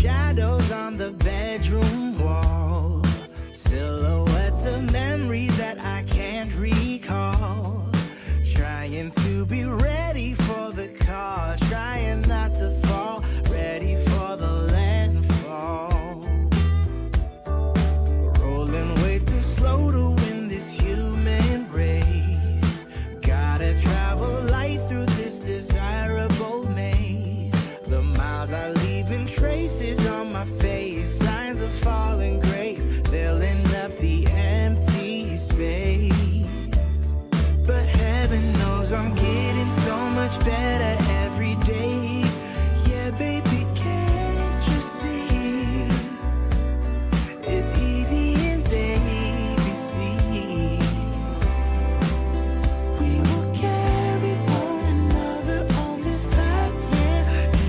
shadows on the bedroom wall, silhouettes of memories that I can't recall. Trying to be ready for the call, trying not to fall, ready for the landfall. Rolling way too slow to win this human race. Gotta travel light through this desirable maze. The miles are leaving traces on my face, signs of falling grace, filling up the empty space. But heaven knows I'm getting so much better every day. Yeah, baby, can't you see? It's easy as ABC. We will carry one another on this path, yeah.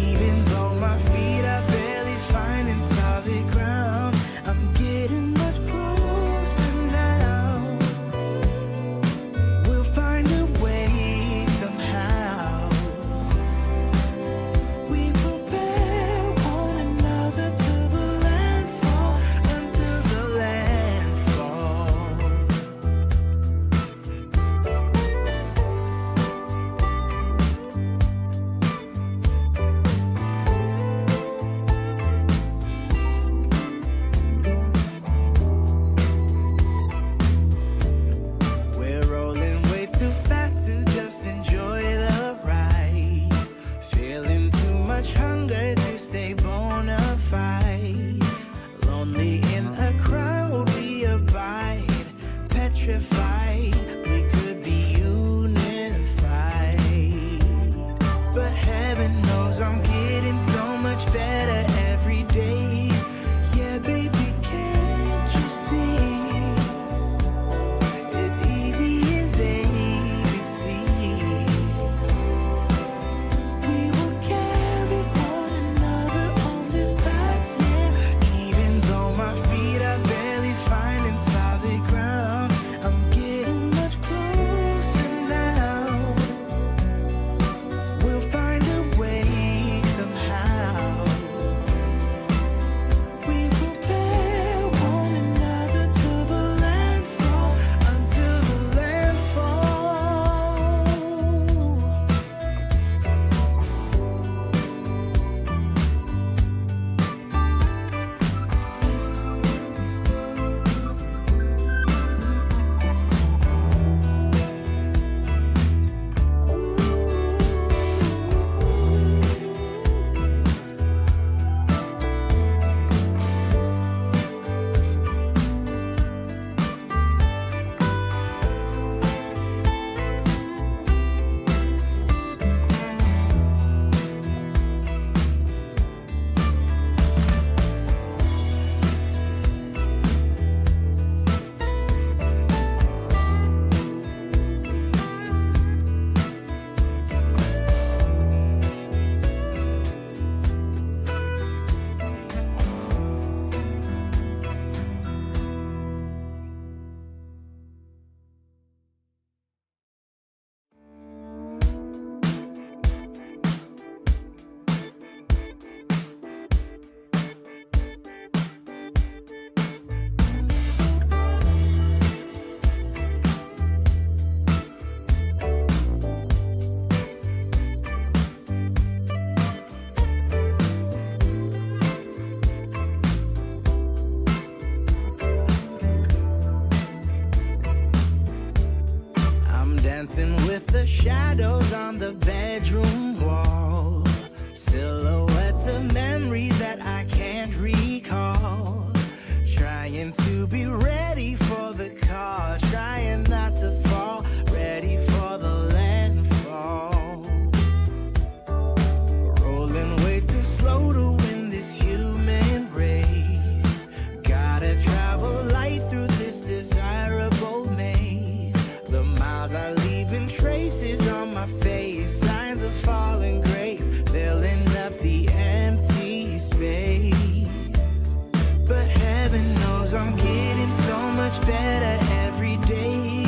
Even though my feet are barely finding solid ground, I'm getting much closer now. We'll find a way somehow. We prepare one another to the landfall, until the landfall. We're rolling way too fast to just enjoy the ride. Feeling too much hunger to stay bona fide. Lonely in a crowd we abide, petrified we could be unified. But heaven knows I'm getting so much better every day. Yeah, baby, can't you see? It's easy as ABC. We will carry one another on this path, yeah. Even though my feet are barely finding solid ground, I'm getting much closer now. We'll find a way somehow. We prepare one another to the landfall, until the landfall. I'm dancing with the shadows on the bedroom wall, silhouettes of memories that I can't recall. Trying to be ready for the call, trying not to fall, ready for the landfall. Rolling way too slow to win this human race. Gotta travel light through this desirable maze. The miles are leaving traces on my face, signs of falling grace, filling up the empty space. But heaven knows I'm getting so much better every day.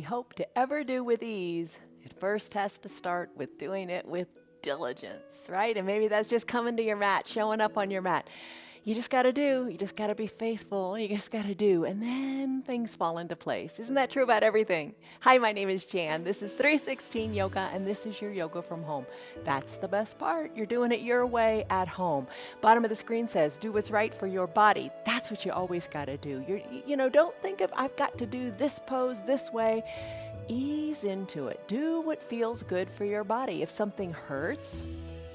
hope to ever do with ease, it first has to start with doing it with diligence, right? And maybe that's just coming to your mat, showing up on your mat. You just got to do. You just got to be faithful. You just got to do. And then things fall into place. Isn't that true about everything? Hi, my name is Jan. This is 316 Yoga, and this is your yoga from home. That's the best part. You're doing it your way at home. Bottom of the screen says, do what's right for your body. That's what you always got to do. Don't think of, I've got to do this pose this way. Ease into it. Do what feels good for your body. If something hurts,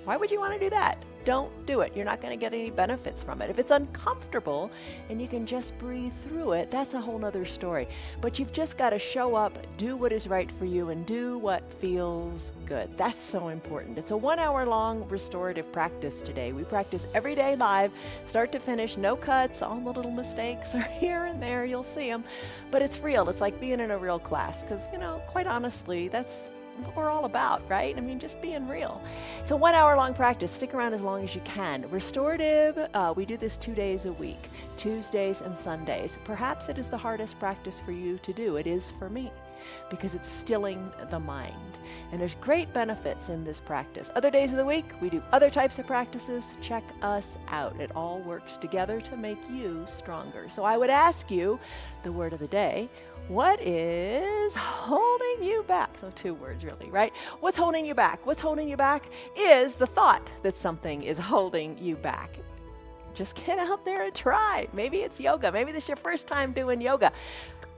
why would you want to do that? Don't do it. You're not going to get any benefits from it. If it's uncomfortable and you can just breathe through it, that's a whole nother story. But you've just got to show up, do what is right for you, and do what feels good. That's so important. It's a 1 hour long restorative practice today. We practice every day live, start to finish, no cuts. All the little mistakes are here and there. You'll see them. But it's real. It's like being in a real class because, quite honestly, that's what we're all about, right? I mean, just being real. So 1 hour long practice. Stick around as long as you can. Restorative, we do this 2 days a week, Tuesdays and Sundays. Perhaps it is the hardest practice for you to do. It is for me because it's stilling the mind. And there's great benefits in this practice. Other days of the week, we do other types of practices. Check us out. It all works together to make you stronger. So I would ask you, the word of the day, what is holding you back? So 2 words really, right? What's holding you back? What's holding you back is the thought that something is holding you back. Just get out there and try. Maybe it's yoga. Maybe this is your first time doing yoga.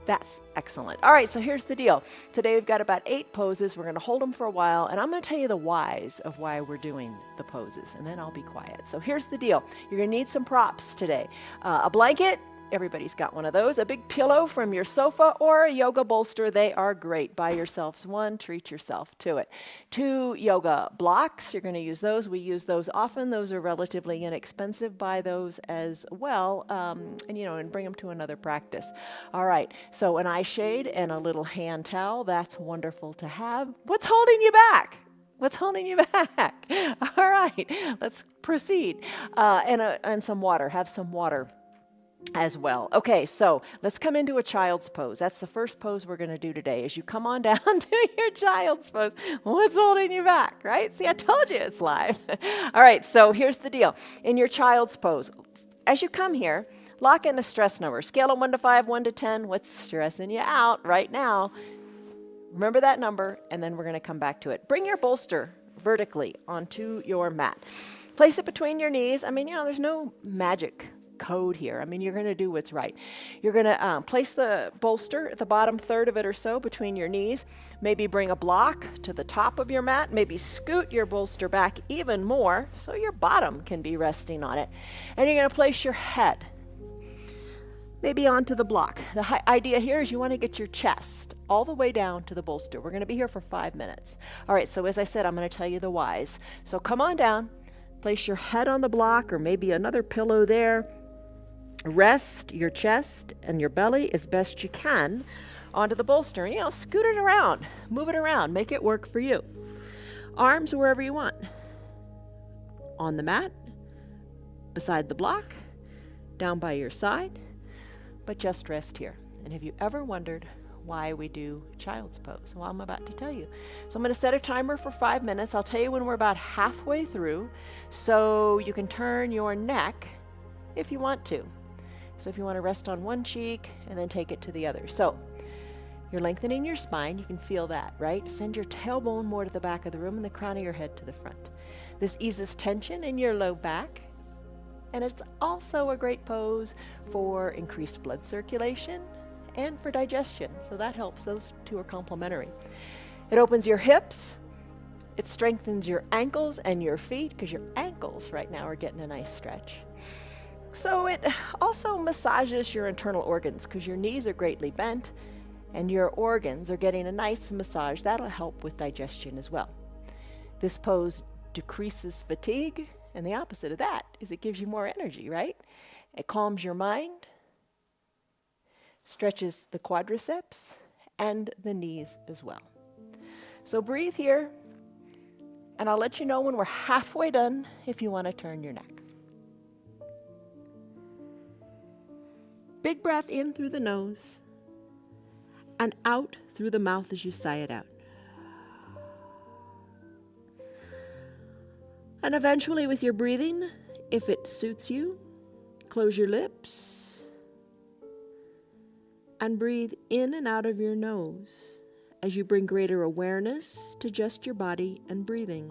That's excellent. All right, so here's the deal. Today we've got about 8 poses. We're going to hold them for a while, and I'm going to tell you the whys of why we're doing the poses, and then I'll be quiet. So here's the deal. You're going to need some props today. A blanket. Everybody's got one of those. A big pillow from your sofa or a yoga bolster. They are great. Buy yourselves one. Treat yourself to it. 2 yoga blocks. You're going to use those. We use those often. Those are relatively inexpensive. Buy those as well, and bring them to another practice. All right. So an eye shade and a little hand towel. That's wonderful to have. What's holding you back? What's holding you back? All right. Let's proceed. And some water. Have some water as well. Okay, so let's come into a child's pose. That's the first pose we're going to do today. As you come on down to your child's pose, what's holding you back, right? See, I told you it's live. All right, so here's the deal. In your child's pose, as you come here, lock in a stress number. Scale of 1 to 5, 1 to 10. What's stressing you out right now? Remember that number, and then we're going to come back to it. Bring your bolster vertically onto your mat. Place it between your knees. I mean, there's no magic code here. I mean, you're going to do what's right. You're going to place the bolster at the bottom third of it or so between your knees. Maybe bring a block to the top of your mat. Maybe scoot your bolster back even more so your bottom can be resting on it. And you're going to place your head maybe onto the block. The idea here is you want to get your chest all the way down to the bolster. We're going to be here for 5 minutes. All right, so as I said, I'm going to tell you the whys. So come on down, place your head on the block or maybe another pillow there. Rest your chest and your belly as best you can onto the bolster. Scoot it around, move it around, make it work for you. Arms wherever you want. On the mat, beside the block, down by your side, but just rest here. And have you ever wondered why we do child's pose? Well, I'm about to tell you. So I'm going to set a timer for 5 minutes. I'll tell you when we're about halfway through so you can turn your neck if you want to. So if you want to rest on one cheek and then take it to the other. So you're lengthening your spine. You can feel that, right? Send your tailbone more to the back of the room and the crown of your head to the front. This eases tension in your low back. And it's also a great pose for increased blood circulation and for digestion. So that helps. Those 2 are complementary. It opens your hips. It strengthens your ankles and your feet because your ankles right now are getting a nice stretch. So it also massages your internal organs because your knees are greatly bent and your organs are getting a nice massage. That'll help with digestion as well. This pose decreases fatigue, and the opposite of that is it gives you more energy, right? It calms your mind, stretches the quadriceps and the knees as well. So breathe here, and I'll let you know when we're halfway done if you want to turn your neck. Big breath in through the nose, and out through the mouth as you sigh it out. And eventually, with your breathing, if it suits you, close your lips and breathe in and out of your nose as you bring greater awareness to just your body and breathing.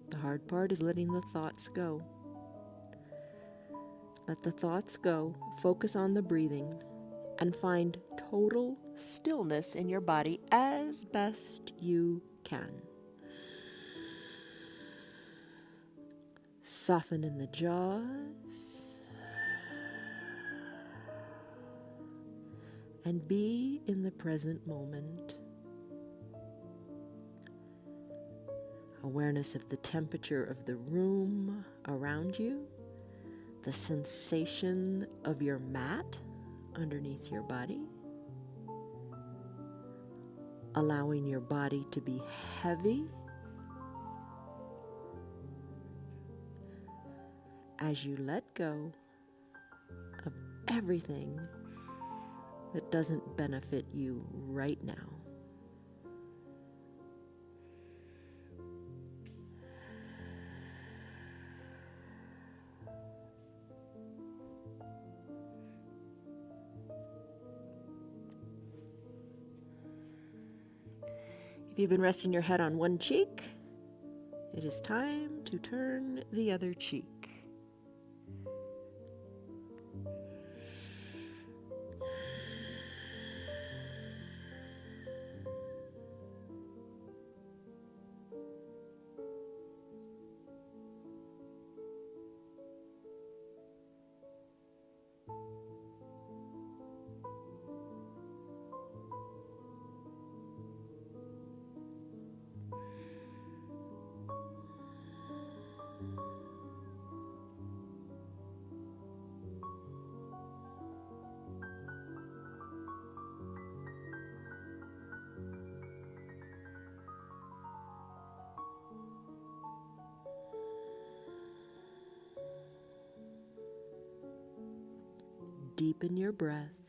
The hard part is letting the thoughts go. Let the thoughts go, focus on the breathing, and find total stillness in your body as best you can. Soften in the jaws and be in the present moment. Awareness of the temperature of the room around you, the sensation of your mat underneath your body, allowing your body to be heavy as you let go of everything that doesn't benefit you right now. If you've been resting your head on one cheek, it is time to turn the other cheek. Deepen your breaths.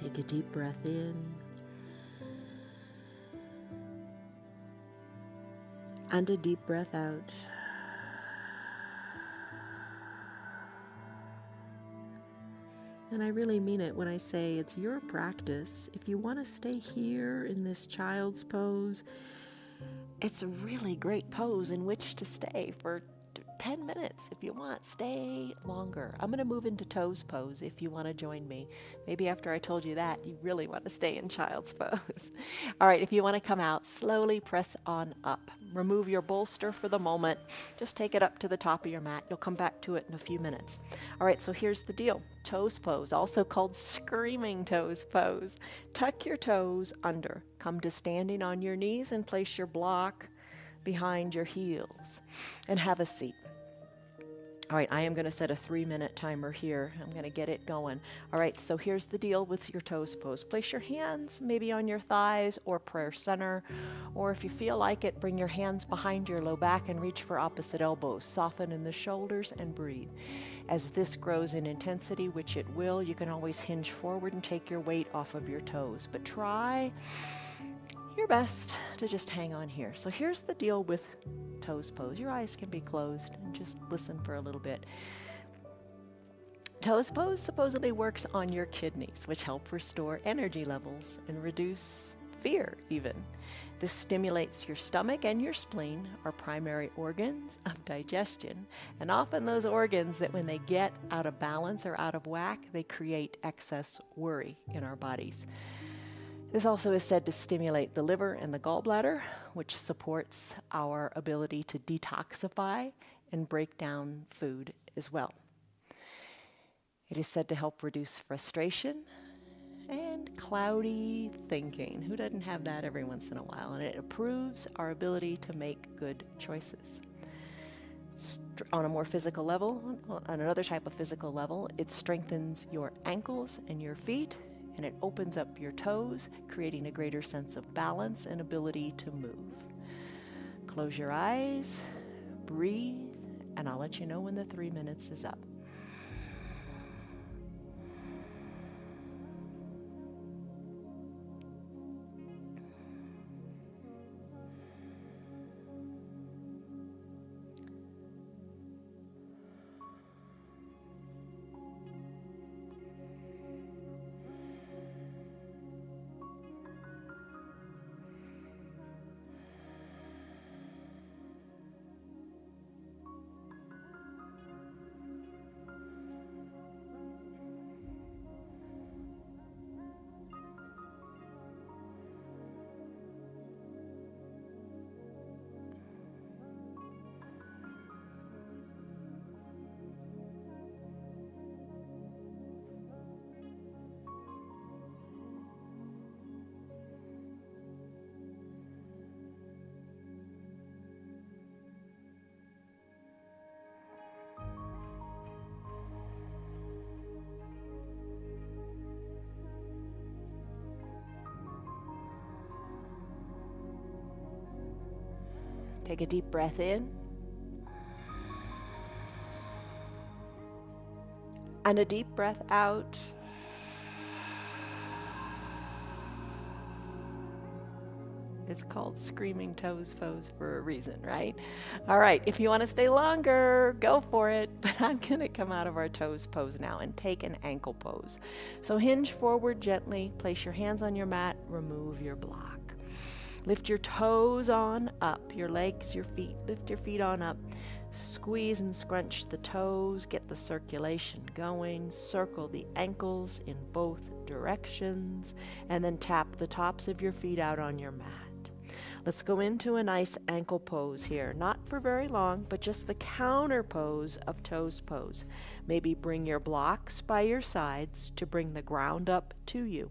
Take a deep breath in and a deep breath out. And I really mean it when I say it's your practice. If you want to stay here in this child's pose, it's a really great pose in which to stay for 10 minutes if you want. Stay longer. I'm going to move into toes pose if you want to join me. Maybe after I told you that, you really want to stay in child's pose. All right, if you want to come out, slowly press on up. Remove your bolster for the moment. Just take it up to the top of your mat. You'll come back to it in a few minutes. All right, so here's the deal. Toes pose, also called screaming toes pose. Tuck your toes under. Come to standing on your knees and place your block behind your heels and have a seat. All right, I am going to set a 3-minute timer here. I'm going to get it going. All right, so here's the deal with your toes pose. Place your hands maybe on your thighs or prayer center, or if you feel like it, bring your hands behind your low back and reach for opposite elbows. Soften in the shoulders and breathe. As this grows in intensity, which it will, you can always hinge forward and take your weight off of your toes. But try your best to just hang on here. So here's the deal with toes pose. Your eyes can be closed and just listen for a little bit. Toes pose supposedly works on your kidneys, which help restore energy levels and reduce fear even. This stimulates your stomach and your spleen, our primary organs of digestion. And often those organs that when they get out of balance or out of whack, they create excess worry in our bodies. This also is said to stimulate the liver and the gallbladder, which supports our ability to detoxify and break down food as well. It is said to help reduce frustration and cloudy thinking. Who doesn't have that every once in a while? And it improves our ability to make good choices. On a more physical level, on another type of physical level, it strengthens your ankles and your feet, and it opens up your toes, creating a greater sense of balance and ability to move. Close your eyes, breathe, and I'll let you know when the 3 minutes is up. Take a deep breath in and a deep breath out. It's called screaming toes pose for a reason, right? All right, if you want to stay longer, go for it. But I'm going to come out of our toes pose now and take an ankle pose. So hinge forward gently, place your hands on your mat, remove your block. Lift your toes on up, your legs, your feet. Lift your feet on up. Squeeze and scrunch the toes, get the circulation going. Circle the ankles in both directions, and then tap the tops of your feet out on your mat. Let's go into a nice ankle pose here. Not for very long, but just the counter pose of toes pose. Maybe bring your blocks by your sides to bring the ground up to you.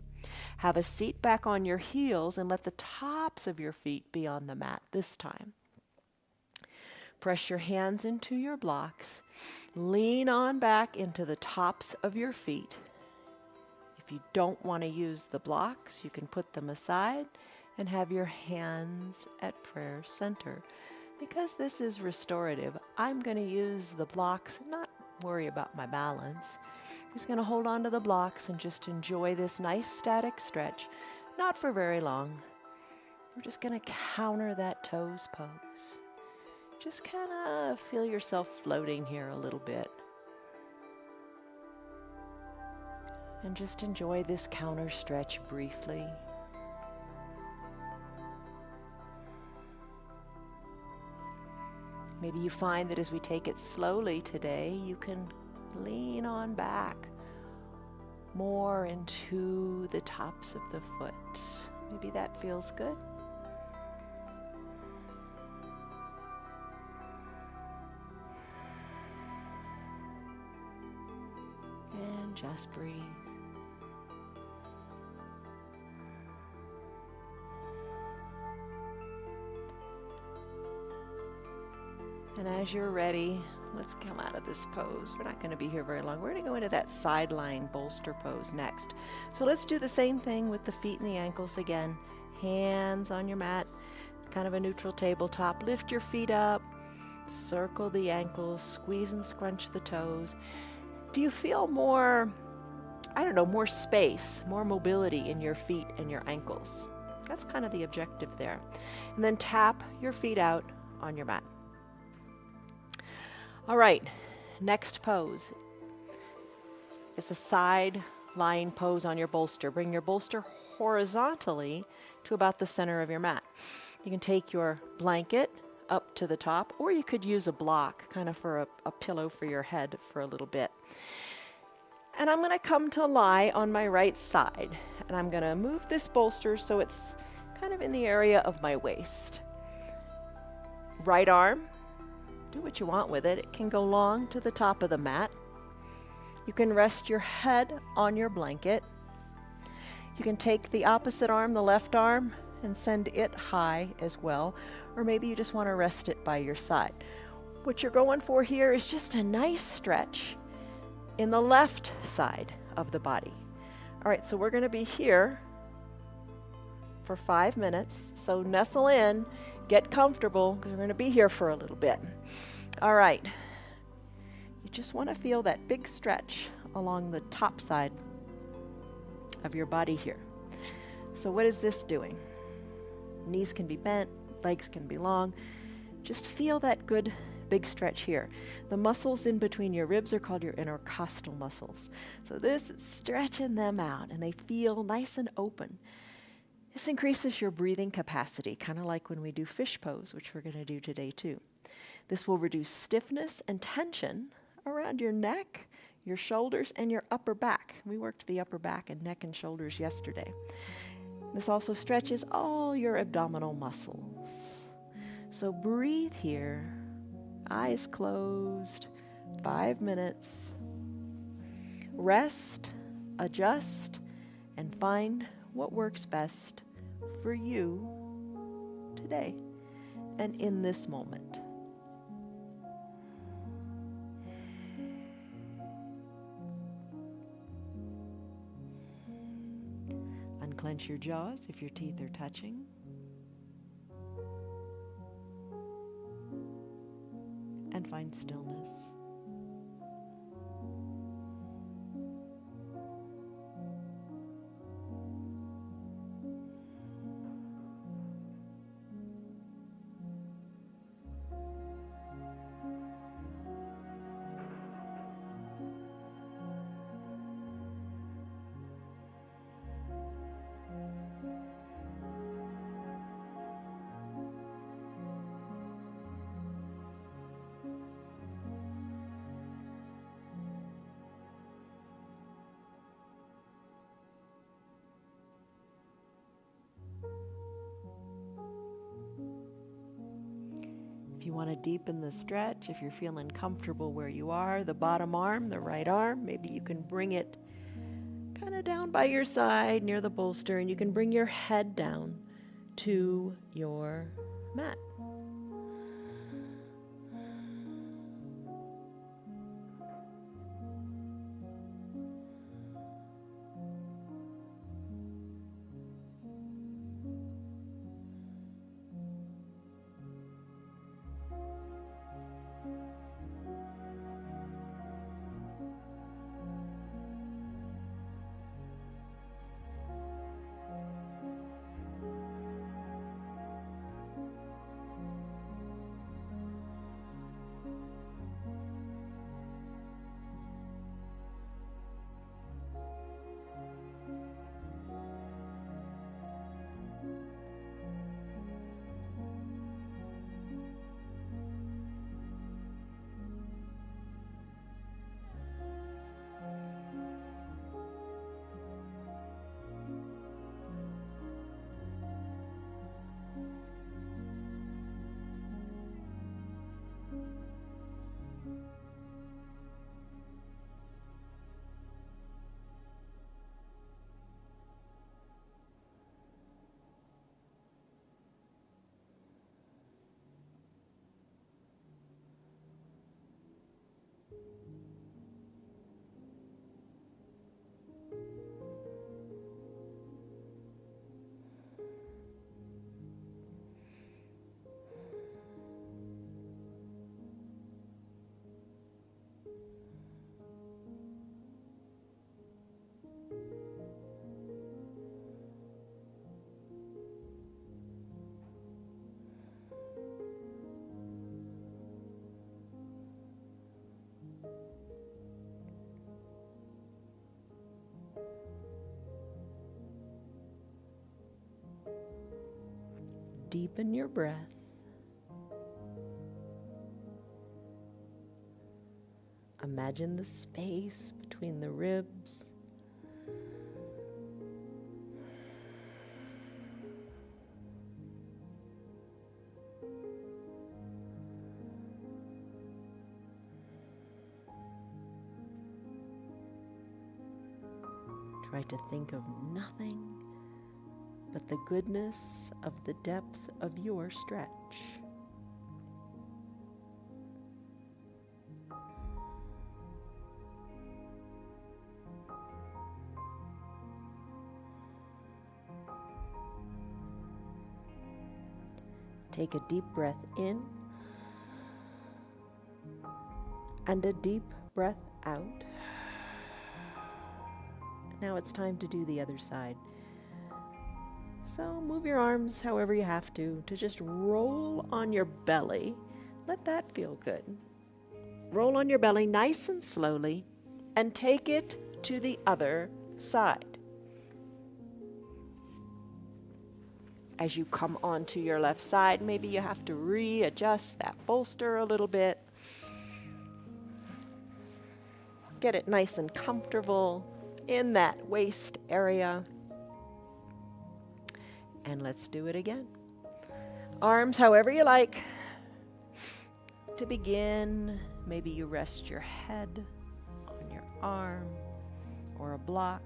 Have a seat back on your heels and let the tops of your feet be on the mat this time. Press your hands into your blocks. Lean on back into the tops of your feet. If you don't want to use the blocks, you can put them aside and have your hands at prayer center. Because this is restorative, I'm going to use the blocks, not worry about my balance. I'm just going to hold on to the blocks and just enjoy this nice static stretch, not for very long. We're just going to counter that toes pose. Just kind of feel yourself floating here a little bit. And just enjoy this counter stretch briefly. Maybe you find that as we take it slowly today, you can lean on back more into the tops of the foot. Maybe that feels good. And just breathe. And as you're ready, let's come out of this pose. We're not going to be here very long. We're going to go into that sideline bolster pose next. So let's do the same thing with the feet and the ankles again. Hands on your mat, kind of a neutral tabletop. Lift your feet up, circle the ankles, squeeze and scrunch the toes. Do you feel more, I don't know, more space, more mobility in your feet and your ankles? That's kind of the objective there. And then tap your feet out on your mat. All right, next pose. It's a side lying pose on your bolster. Bring your bolster horizontally to about the center of your mat. You can take your blanket up to the top, or you could use a block kind of for a pillow for your head for a little bit. And I'm going to come to lie on my right side, and I'm going to move this bolster so it's kind of in the area of my waist. Right arm, do what you want with it. It can go long to the top of the mat. You can rest your head on your blanket. You can take the opposite arm, the left arm, and send it high as well, or maybe you just want to rest it by your side. What you're going for here is just a nice stretch in the left side of the body. All right, so we're going to be here for 5 minutes, so nestle in, get comfortable, because we're going to be here for a little bit. All right, you just want to feel that big stretch along the top side of your body here. So what is this doing? Knees can be bent, legs can be long. Just feel that good big stretch here. The muscles in between your ribs are called your intercostal muscles. So this is stretching them out, and they feel nice and open. This increases your breathing capacity, kind of like when we do fish pose, which we're going to do today too. This will reduce stiffness and tension around your neck, your shoulders, and your upper back. We worked the upper back and neck and shoulders yesterday. This also stretches all your abdominal muscles. So breathe here, eyes closed, 5 minutes. Rest, adjust, and find what works best for you today and in this moment. Unclench your jaws if your teeth are touching. And find stillness. If you want to deepen the stretch, if you're feeling comfortable where you are, the bottom arm, the right arm, maybe you can bring it kind of down by your side, near the bolster, and you can bring your head down to your mat. deepen your breath. Imagine the space between the ribs. Try to think of nothing but the goodness of the depth of your stretch. Take a deep breath in and a deep breath out. Now it's time to do the other side. So move your arms however you have to just roll on your belly. Let that feel good. Roll on your belly nice and slowly and take it to the other side. As you come onto your left side, maybe you have to readjust that bolster a little bit. Get it nice and comfortable in that waist area. And let's do it again. Arms however you like. To begin, maybe you rest your head on your arm or a block.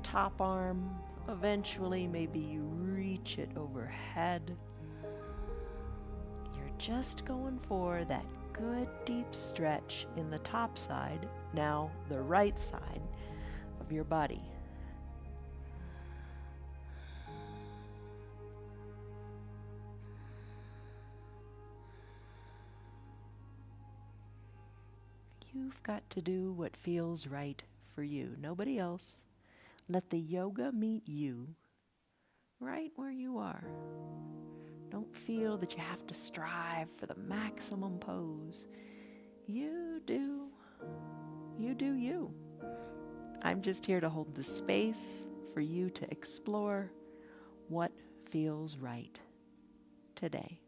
Top arm, eventually maybe you reach it overhead. You're just going for that good deep stretch in the top side, now the right side of your body. You've got to do what feels right for you, nobody else. Let the yoga meet you right where you are. Don't feel that you have to strive for the maximum pose. You do you. I'm just here to hold the space for you to explore what feels right today.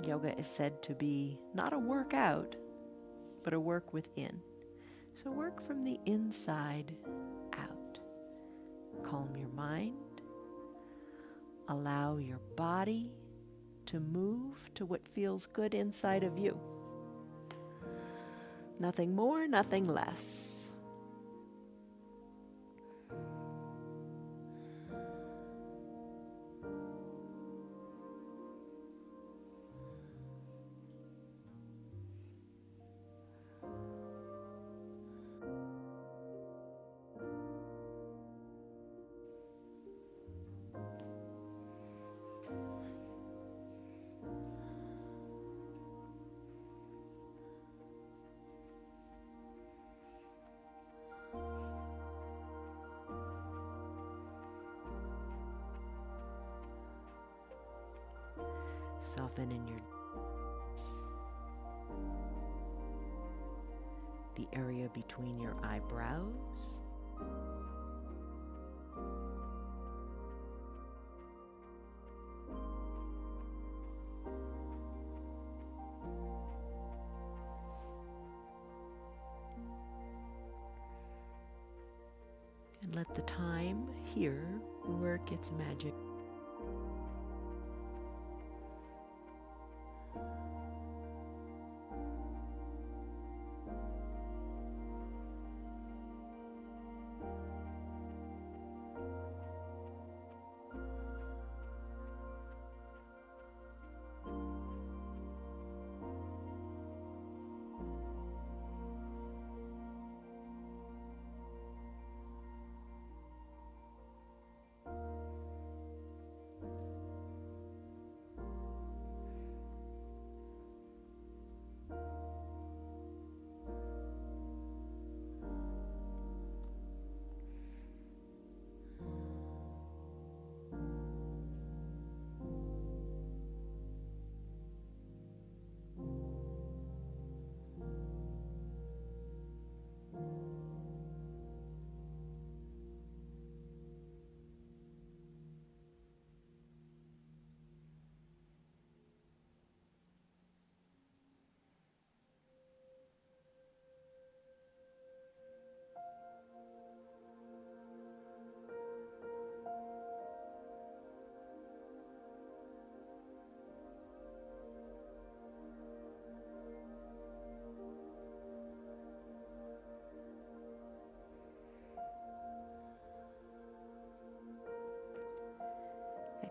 Yoga is said to be not a workout, but a work within. So work from the inside out. Calm your mind. Allow your body to move to what feels good inside of you. Nothing more, nothing less. Soften in the area between your eyebrows. And let the time here work its magic.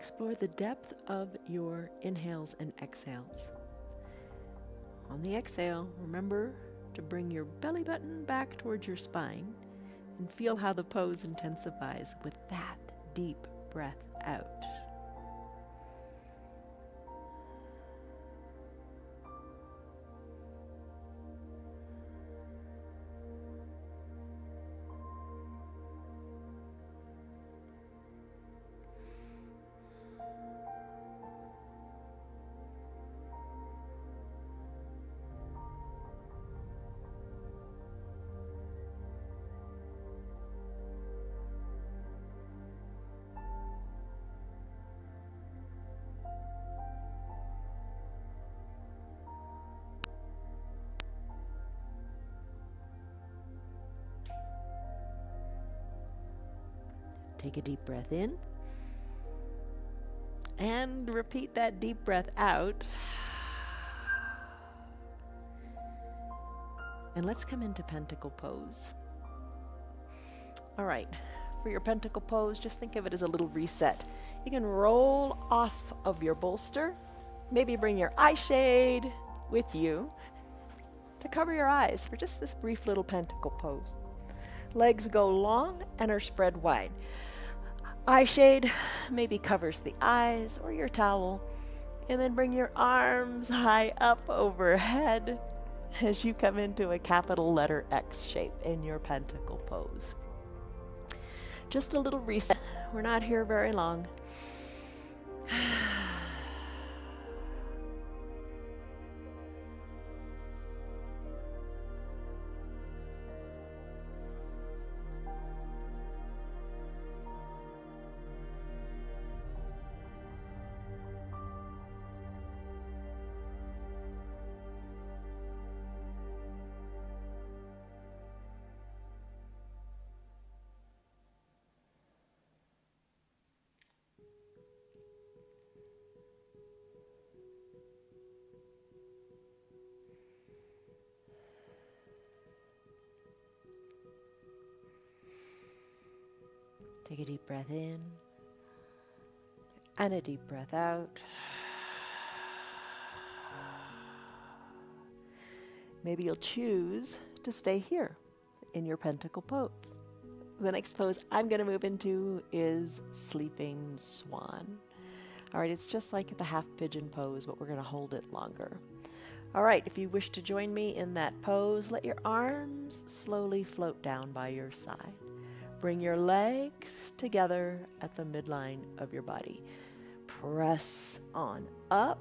explore the depth of your inhales and exhales. On the exhale, remember to bring your belly button back towards your spine and feel how the pose intensifies with that deep breath out. Take a deep breath in and repeat that deep breath out. And let's come into pentacle pose. All right, for your pentacle pose, just think of it as a little reset. You can roll off of your bolster, maybe bring your eye shade with you to cover your eyes for just this brief little pentacle pose. Legs go long and are spread wide. Eye shade maybe covers the eyes or your towel, and then bring your arms high up overhead as you come into a capital letter X shape in your pentacle pose. Just a little reset. We're not here very long. Take a deep breath in and a deep breath out. Maybe you'll choose to stay here in your pentacle pose. The next pose I'm going to move into is sleeping swan. All right, it's just like the half pigeon pose, but we're going to hold it longer. All right, if you wish to join me in that pose, let your arms slowly float down by your side. Bring your legs together at the midline of your body. Press on up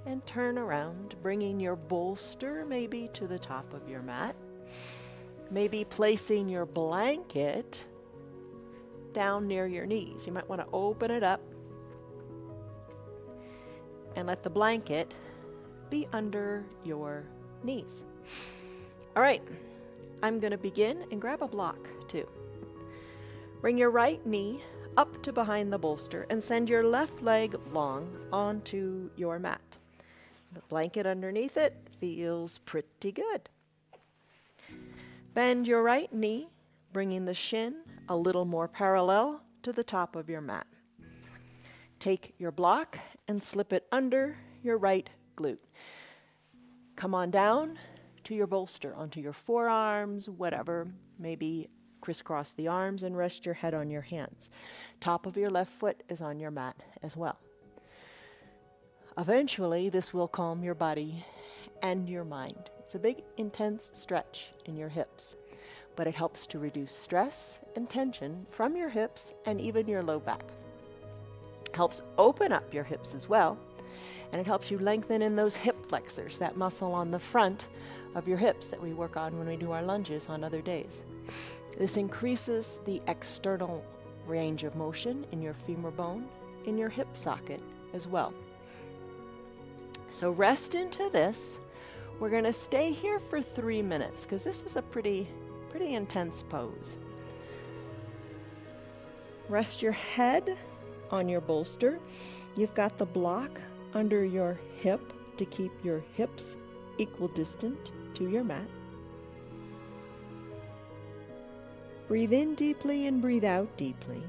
and turn around, bringing your bolster maybe to the top of your mat. Maybe placing your blanket down near your knees. You might want to open it up and let the blanket be under your knees. All right. I'm going to begin and grab a block too. Bring your right knee up to behind the bolster and send your left leg long onto your mat. The blanket underneath it feels pretty good. Bend your right knee, bringing the shin a little more parallel to the top of your mat. Take your block and slip it under your right glute. Come on down to your bolster, onto your forearms, whatever. Maybe crisscross the arms and rest your head on your hands. Top of your left foot is on your mat as well. Eventually, this will calm your body and your mind. It's a big, intense stretch in your hips, but it helps to reduce stress and tension from your hips and even your low back. Helps open up your hips as well, and it helps you lengthen in those hip flexors, that muscle on the front of your hips that we work on when we do our lunges on other days. This increases the external range of motion in your femur bone, in your hip socket as well. So rest into this. We're going to stay here for 3 minutes because this is a pretty intense pose. Rest your head on your bolster. You've got the block under your hip to keep your hips equidistant to your mat. Breathe in deeply and breathe out deeply.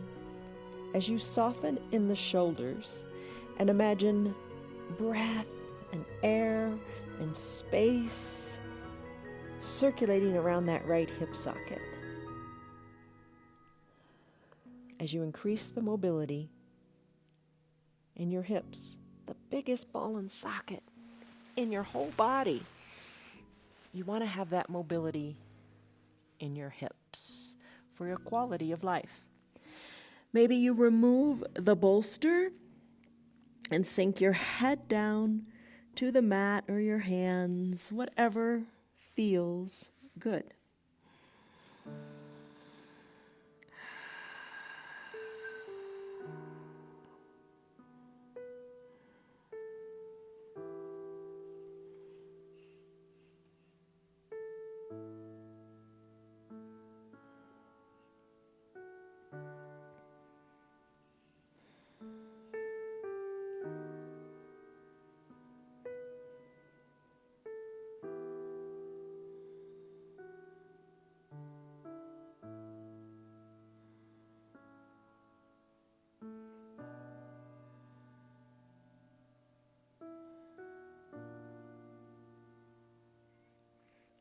as you soften in the shoulders and imagine breath and air and space circulating around that right hip socket. As you increase the mobility in your hips, the biggest ball and socket in your whole body, you want to have that mobility in your hips for your quality of life. Maybe you remove the bolster and sink your head down to the mat or your hands, whatever feels good.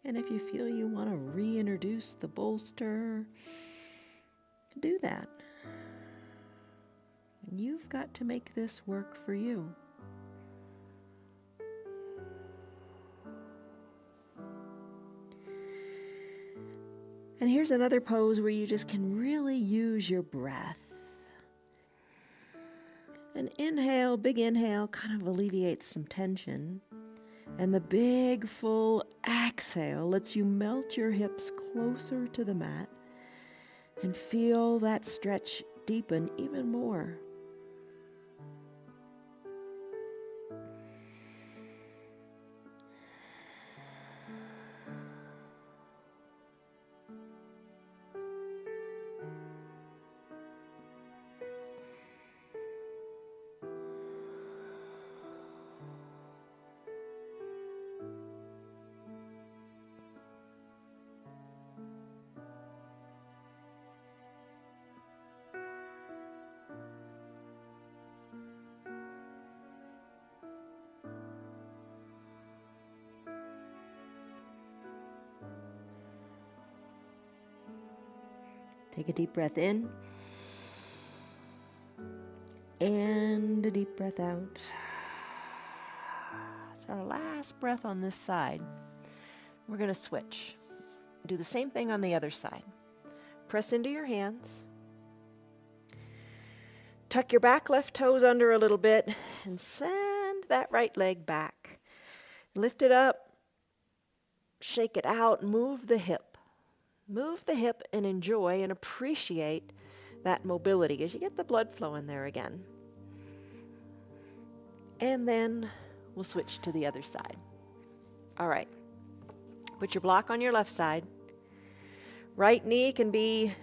And if you feel you want to reintroduce the bolster, do that. You've got to make this work for you. And here's another pose where you just can really use your breath. An inhale, big inhale, kind of alleviates some tension. And the big, full exhale lets you melt your hips closer to the mat and feel that stretch deepen even more. Take a deep breath in and a deep breath out. It's our last breath on this side. We're going to switch. Do the same thing on the other side. Press into your hands. Tuck your back left toes under a little bit and send that right leg back. Lift it up, shake it out, move the hip. Move the hip and enjoy and appreciate that mobility as you get the blood flowing there again. And then we'll switch to the other side. All right. Put your block on your left side. Right knee can be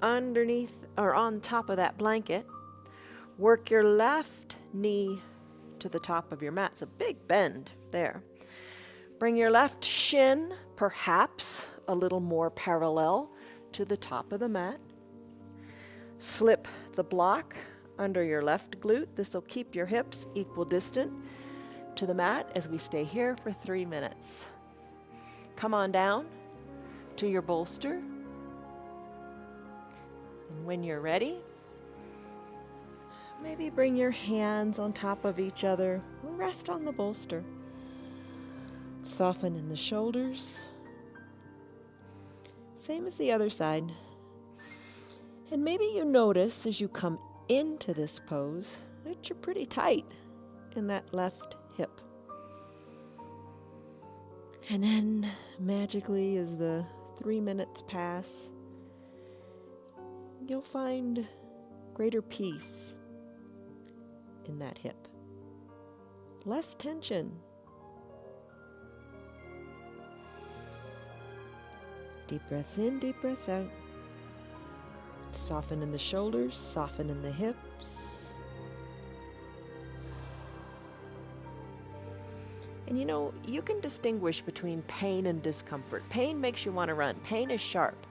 underneath or on top of that blanket. Work your left knee to the top of your mat. It's a big bend there. Bring your left shin, perhaps a little more parallel to the top of the mat. Slip the block under your left glute. This will keep your hips equidistant to the mat as we stay here for 3 minutes. Come on down to your bolster. And when you're ready, maybe bring your hands on top of each other. Rest on the bolster. Soften in the shoulders. Same as the other side. And maybe you notice as you come into this pose that you're pretty tight in that left hip. And then magically, as the 3 minutes pass, you'll find greater peace in that hip. Less tension. Deep breaths in, deep breaths out. Soften in the shoulders, soften in the hips. And you know, you can distinguish between pain and discomfort. Pain makes you want to run. Pain is sharp.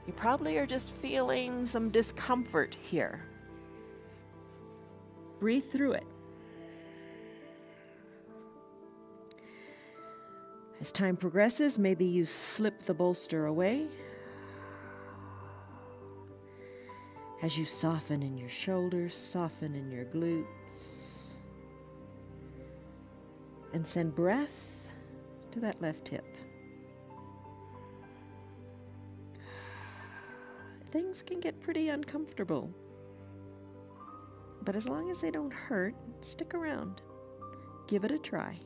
You probably are just feeling some discomfort here. Breathe through it. As time progresses, maybe you slip the bolster away. As you soften in your shoulders, soften in your glutes, and send breath to that left hip. Things can get pretty uncomfortable, but as long as they don't hurt, stick around. Give it a try.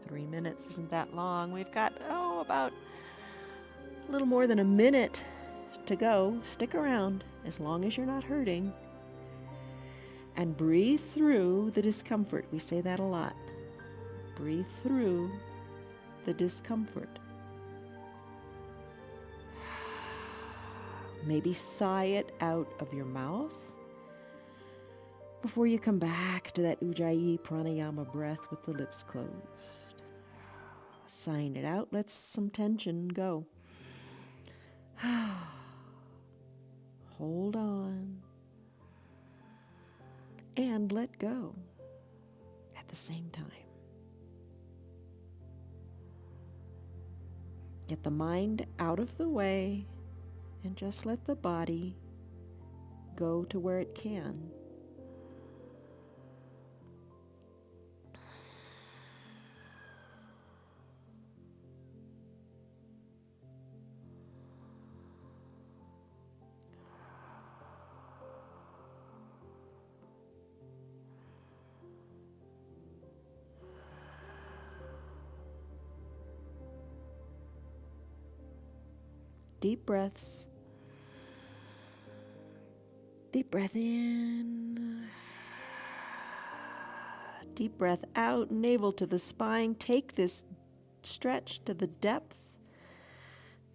3 minutes isn't that long. We've got, about a little more than a minute to go. Stick around as long as you're not hurting. And breathe through the discomfort. We say that a lot. Breathe through the discomfort. Maybe sigh it out of your mouth before you come back to that Ujjayi pranayama breath with the lips closed. Sighing it out lets some tension go. Hold on and let go at the same time. Get the mind out of the way and just let the body go to where it can. Deep breaths. Deep breath in. Deep breath out, navel to the spine. Take this stretch to the depth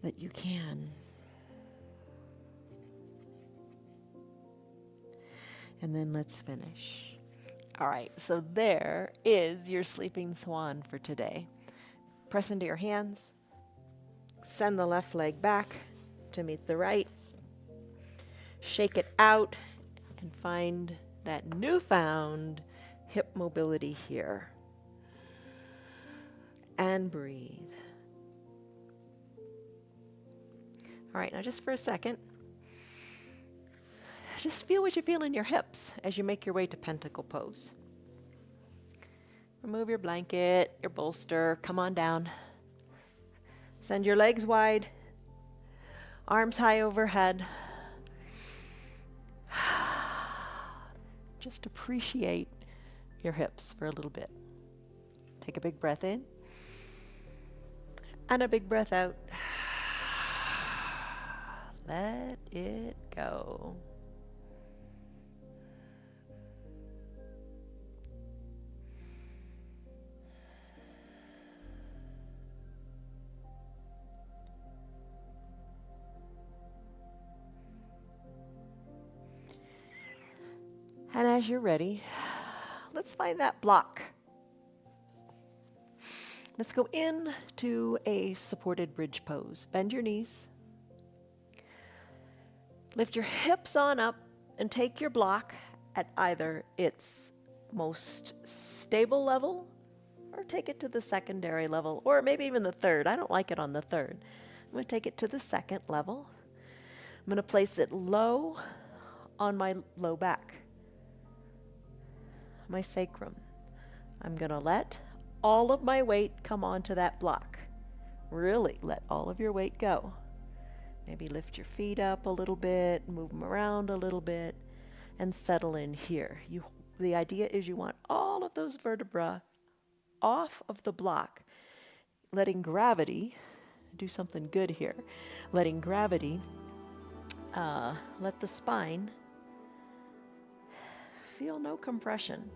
that you can. And then let's finish. All right, so there is your sleeping swan for today. Press into your hands. Send the left leg back to meet the right. Shake it out and find that newfound hip mobility here. And breathe. All right, now just for a second, just feel what you feel in your hips as you make your way to pentacle pose. Remove your blanket, your bolster, come on down. Send your legs wide, arms high overhead. Just appreciate your hips for a little bit. Take a big breath in and a big breath out. Let it go. And as you're ready, let's find that block. Let's go into a supported bridge pose. Bend your knees. Lift your hips on up and take your block at either its most stable level or take it to the secondary level or maybe even the third. I don't like it on the third. I'm going to take it to the second level. I'm going to place it low on my low back, my sacrum. I'm going to let all of my weight come onto that block. Really let all of your weight go. Maybe lift your feet up a little bit, move them around a little bit, and settle in here. The idea is you want all of those vertebrae off of the block, letting gravity do something good here. Letting gravity let the spine feel no compression.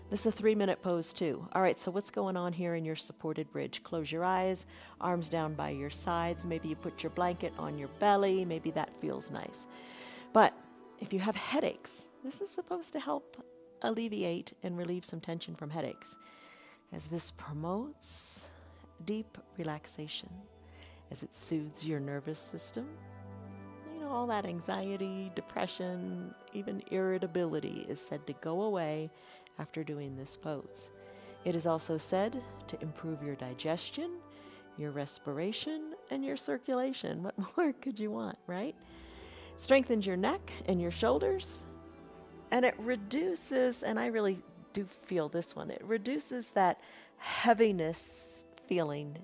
This is a 3-minute pose too. All right, so what's going on here in your supported bridge? Close your eyes, arms down by your sides. Maybe you put your blanket on your belly. Maybe that feels nice. But if you have headaches, this is supposed to help alleviate and relieve some tension from headaches, as this promotes deep relaxation, as it soothes your nervous system. all that anxiety, depression, even irritability is said to go away after doing this pose. It is also said to improve your digestion, your respiration, and your circulation. What more could you want, right? Strengthens your neck and your shoulders, and it reduces, and I really do feel this one, it reduces that heaviness feeling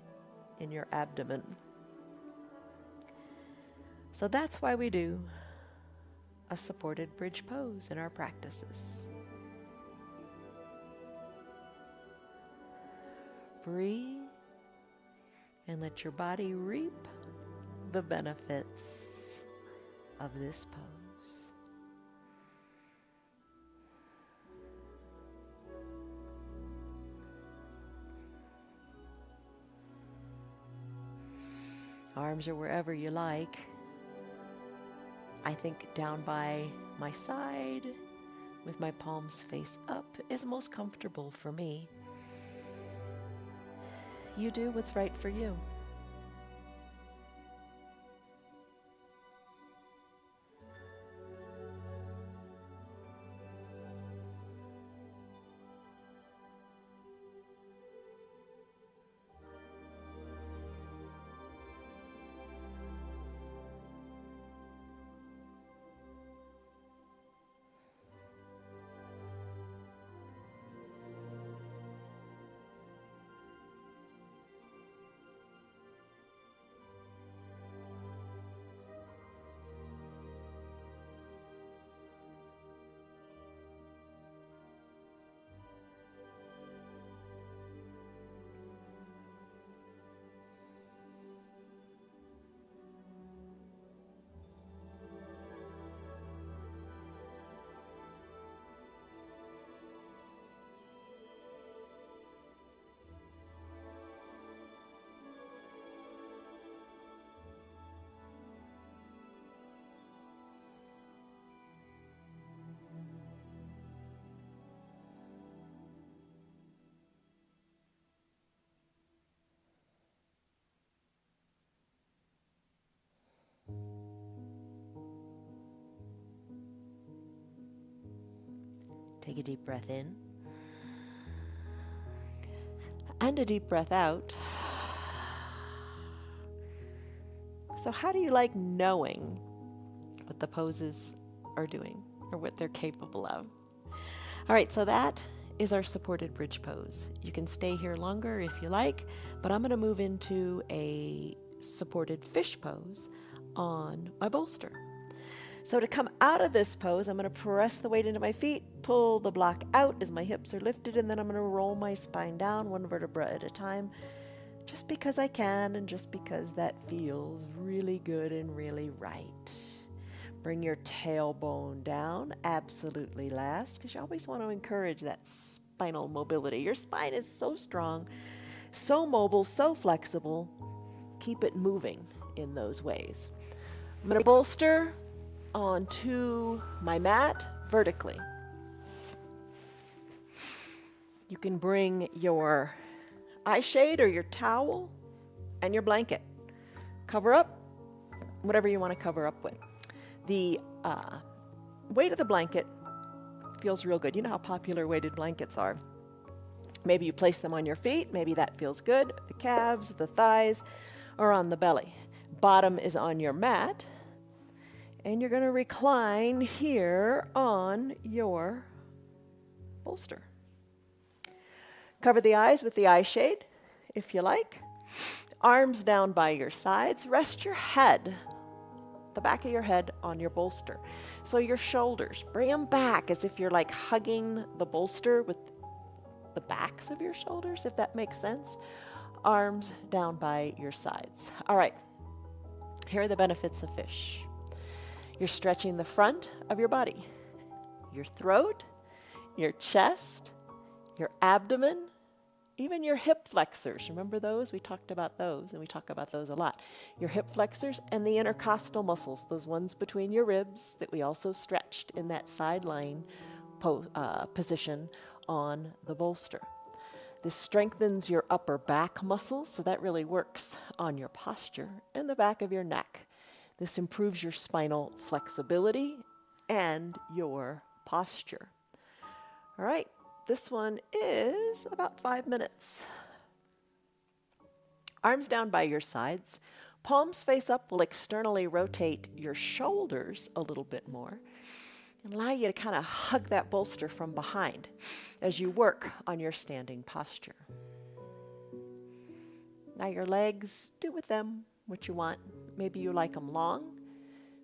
in your abdomen. So that's why we do a supported bridge pose in our practices. Breathe and let your body reap the benefits of this pose. Arms are wherever you like. I think down by my side with my palms face up is most comfortable for me. You do what's right for you. Take a deep breath in and a deep breath out. So how do you like knowing what the poses are doing or what they're capable of? All right, so that is our supported bridge pose. You can stay here longer if you like, but I'm going to move into a supported fish pose on my bolster. So to come out of this pose, I'm going to press the weight into my feet, pull the block out as my hips are lifted, and then I'm going to roll my spine down one vertebra at a time, just because I can and just because that feels really good and really right. Bring your tailbone down, absolutely last, because you always want to encourage that spinal mobility. Your spine is so strong, so mobile, so flexible. Keep it moving in those ways. I'm going to bolster onto my mat vertically. You can bring your eye shade or your towel and your blanket. Cover up whatever you want to cover up with. The weight of the blanket feels real good. You know how popular weighted blankets are. Maybe you place them on your feet. Maybe that feels good. The calves, the thighs, or on the belly. Bottom is on your mat. And you're going to recline here on your bolster. Cover the eyes with the eye shade, if you like. Arms down by your sides. Rest your head, the back of your head, on your bolster. So your shoulders, bring them back as if you're like hugging the bolster with the backs of your shoulders, if that makes sense. Arms down by your sides. All right, here are the benefits of fish. You're stretching the front of your body, your throat, your chest, your abdomen, even your hip flexors. Remember those? We talked about those, and we talk about those a lot. Your hip flexors and the intercostal muscles, those ones between your ribs that we also stretched in that side lying position on the bolster. This strengthens your upper back muscles, so that really works on your posture and the back of your neck. This improves your spinal flexibility and your posture. All right, this one is about 5 minutes. Arms down by your sides. Palms face up will externally rotate your shoulders a little bit more and allow you to kind of hug that bolster from behind as you work on your standing posture. Now your legs, do with them what you want. Maybe you like them long.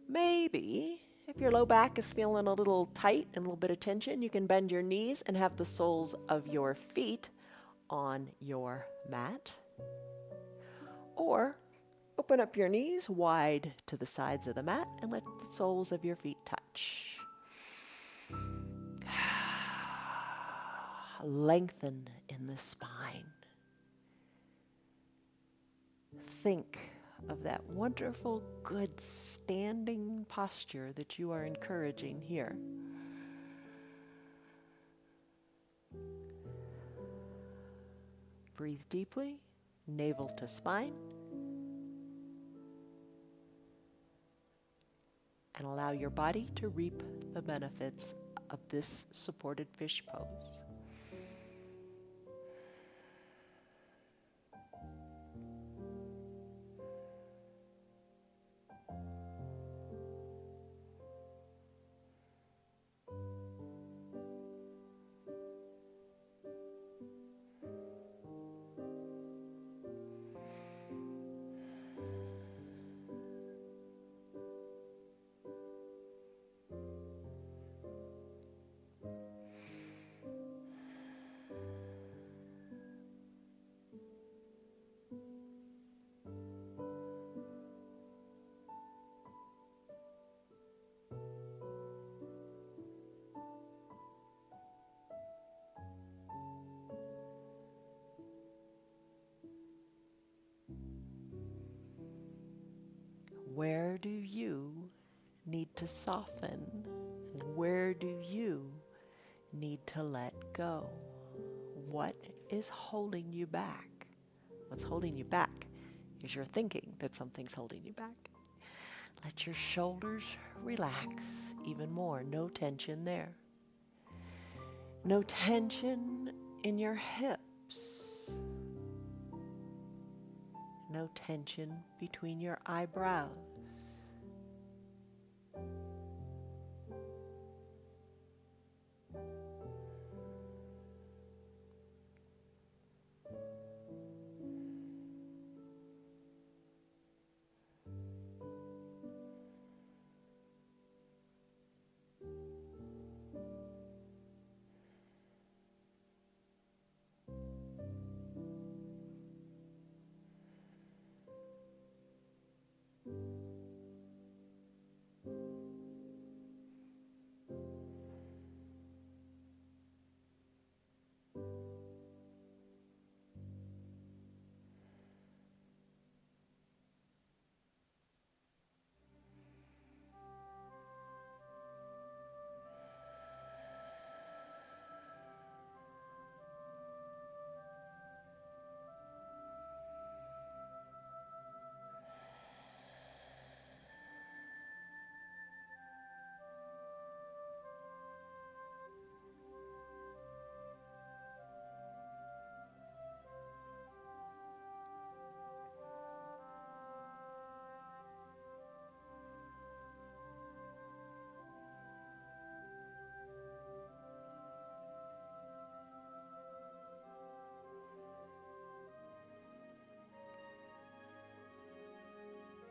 Maybe if your low back is feeling a little tight and a little bit of tension, you can bend your knees and have the soles of your feet on your mat. Or open up your knees wide to the sides of the mat and let the soles of your feet touch. Lengthen in the spine. Think of that wonderful, good standing posture that you are encouraging here. Breathe deeply, navel to spine, and allow your body to reap the benefits of this supported fish pose. Where do you need to soften? Where do you need to let go? What is holding you back? What's holding you back is your thinking that something's holding you back. Let your shoulders relax even more. No tension there. No tension in your hips. No tension between your eyebrows.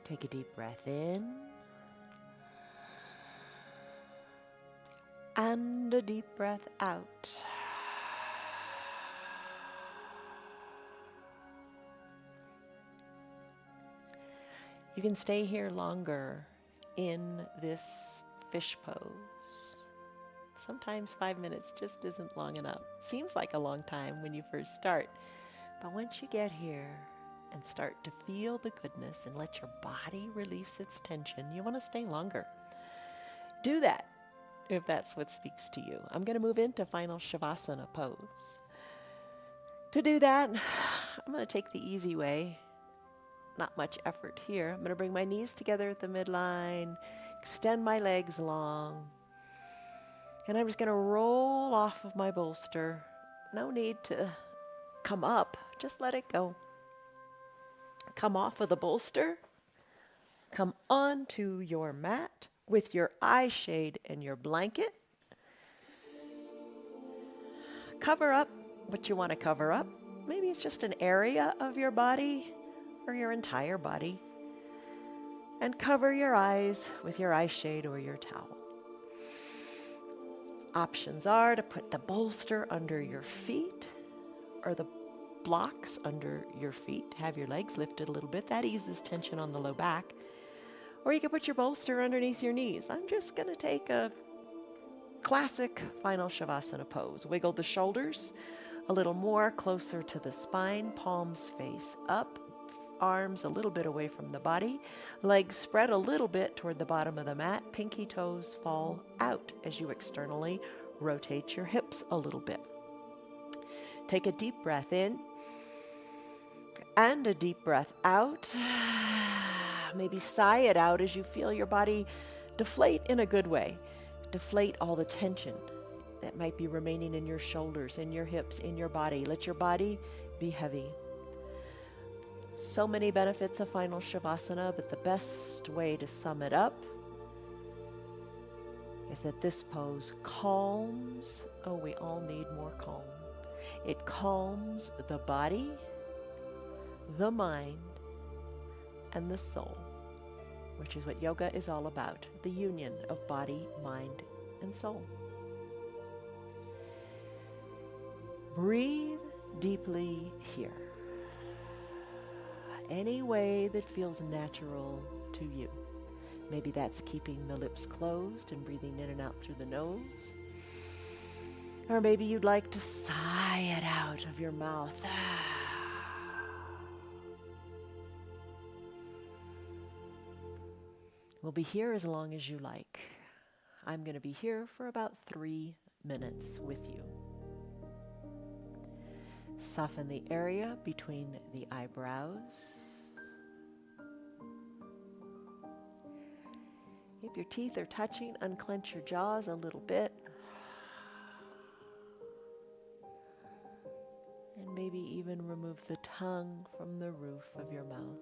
Take a deep breath in and a deep breath out. You can stay here longer in this fish pose. Sometimes 5 minutes just isn't long enough. Seems like a long time when you first start, but once you get here and start to feel the goodness and let your body release its tension, you want to stay longer. Do that if that's what speaks to you. I'm going to move into final Shavasana pose. To do that, I'm going to take the easy way. Not much effort here. I'm going to bring my knees together at the midline, extend my legs long, and I'm just going to roll off of my bolster. No need to come up, just let it go. Come off of the bolster, come onto your mat with your eye shade and your blanket. Cover up what you want to cover up. Maybe it's just an area of your body or your entire body. And cover your eyes with your eye shade or your towel. Options are to put the bolster under your feet or the blocks under your feet. Have your legs lifted a little bit. That eases tension on the low back. Or you can put your bolster underneath your knees. I'm just going to take a classic final Shavasana pose. Wiggle the shoulders a little more closer to the spine, palms face up, arms a little bit away from the body, legs spread a little bit toward the bottom of the mat, pinky toes fall out as you externally rotate your hips a little bit. Take a deep breath in and a deep breath out. Maybe sigh it out as you feel your body deflate in a good way. Deflate all the tension that might be remaining in your shoulders, in your hips, in your body. Let your body be heavy. So many benefits of final Shavasana, but the best way to sum it up is that this pose calms. Oh, we all need more calm. It calms the body, the mind, and the soul, which is what yoga is all about, the union of body, mind, and soul. Breathe deeply here. Any way that feels natural to you. Maybe that's keeping the lips closed and breathing in and out through the nose. Or maybe you'd like to sigh it out of your mouth. We'll be here as long as you like. I'm going to be here for about 3 minutes with you. Soften the area between the eyebrows. If your teeth are touching, unclench your jaws a little bit. And maybe even remove the tongue from the roof of your mouth.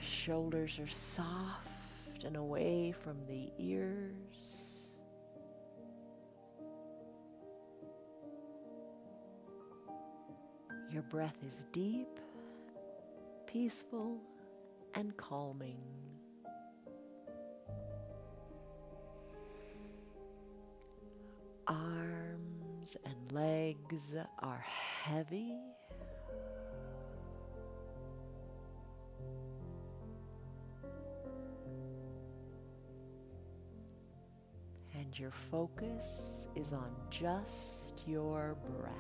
Shoulders are soft and away from the ears. Your breath is deep, peaceful, and calming. Arms and legs are heavy. And your focus is on just your breath.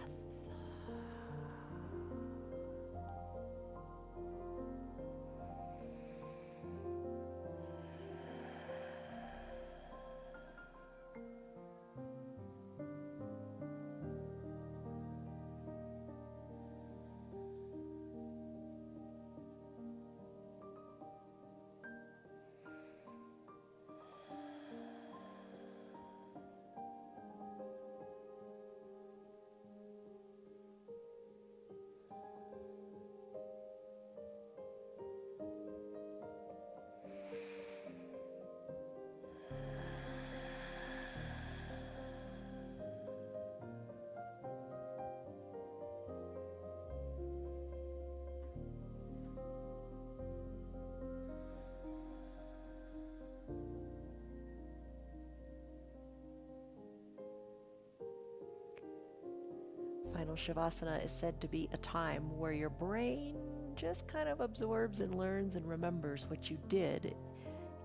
Final Shavasana is said to be a time where your brain just kind of absorbs and learns and remembers what you did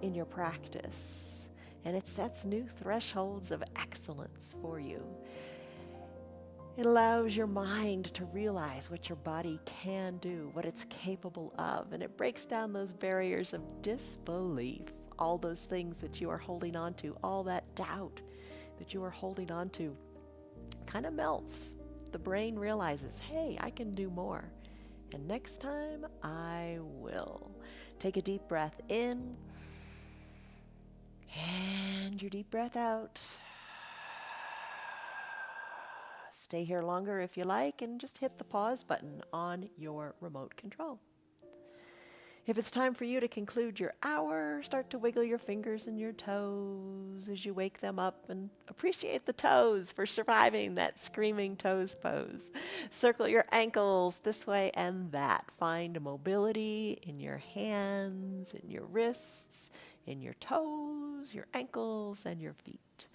in your practice. And it sets new thresholds of excellence for you. It allows your mind to realize what your body can do, what it's capable of, and it breaks down those barriers of disbelief, all those things that you are holding on to, all that doubt that you are holding on to kind of melts. the brain realizes, hey, I can do more. And next time, I will. Take a deep breath in, and your deep breath out. Stay here longer if you like, and just hit the pause button on your remote control. If it's time for you to conclude your hour, start to wiggle your fingers and your toes as you wake them up, and appreciate the toes for surviving that screaming toes pose. Circle your ankles this way and that. Find mobility in your hands, in your wrists, in your toes, your ankles, and your feet.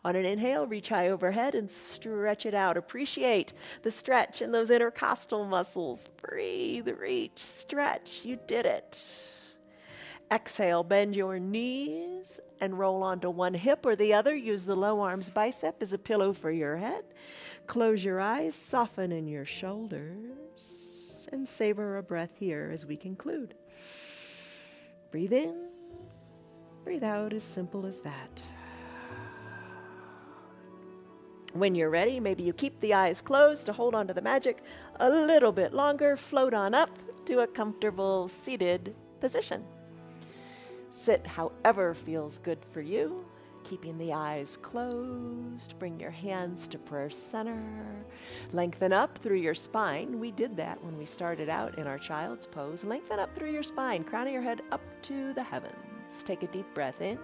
On an inhale, reach high overhead and stretch it out. Appreciate the stretch in those intercostal muscles. Breathe, reach, stretch. You did it. Exhale, bend your knees and roll onto one hip or the other. Use the low arms bicep as a pillow for your head. Close your eyes, soften in your shoulders, and savor a breath here as we conclude. Breathe in, breathe out, as simple as that. When you're ready, maybe you keep the eyes closed to hold on to the magic a little bit longer. Float on up to a comfortable seated position. Sit however feels good for you, keeping the eyes closed. Bring your hands to prayer center. Lengthen up through your spine. We did that when we started out in our child's pose. Lengthen up through your spine, crown of your head up to the heavens. Take a deep breath in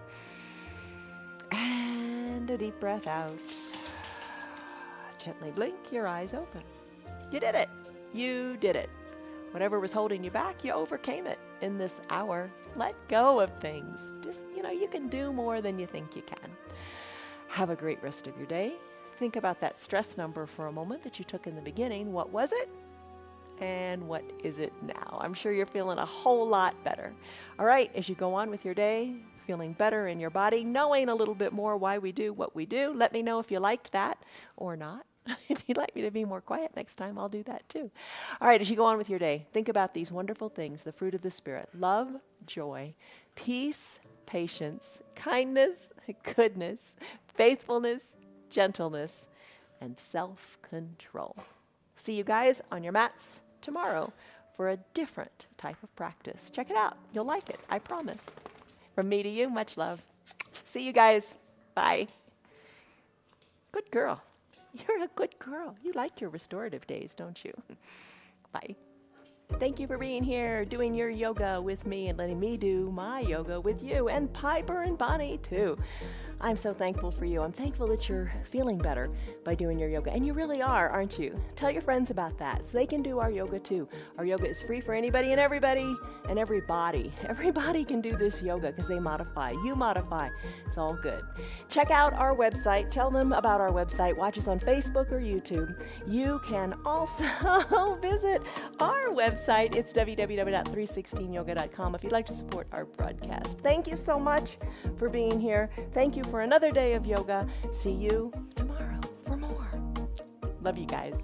and a deep breath out. Gently blink your eyes open. You did it. You did it. Whatever was holding you back, you overcame it in this hour. Let go of things. Just, you can do more than you think you can. Have a great rest of your day. Think about that stress number for a moment that you took in the beginning. What was it? And what is it now? I'm sure you're feeling a whole lot better. All right, as you go on with your day, feeling better in your body, knowing a little bit more why we do what we do. Let me know if you liked that or not. If you'd like me to be more quiet next time, I'll do that too. All right, as you go on with your day, think about these wonderful things, the fruit of the Spirit: love, joy, peace, patience, kindness, goodness, faithfulness, gentleness, and self-control. See you guys on your mats tomorrow for a different type of practice. Check it out. You'll like it, I promise. From me to you, much love. See you guys. Bye. Good girl. You're a good girl. You like your restorative days, don't you? Bye. Thank you for being here, doing your yoga with me and letting me do my yoga with you, and Piper and Bonnie too. I'm so thankful for you. I'm thankful that you're feeling better by doing your yoga. And you really are, aren't you? Tell your friends about that so they can do our yoga too. Our yoga is free for anybody and everybody and everybody. Everybody can do this yoga because they modify. You modify. It's all good. Check out our website. Tell them about our website. Watch us on Facebook or YouTube. You can also visit our website. It's www.316yoga.com if you'd like to support our broadcast. Thank you so much for being here. Thank you for another day of yoga. See you tomorrow for more. Love you guys.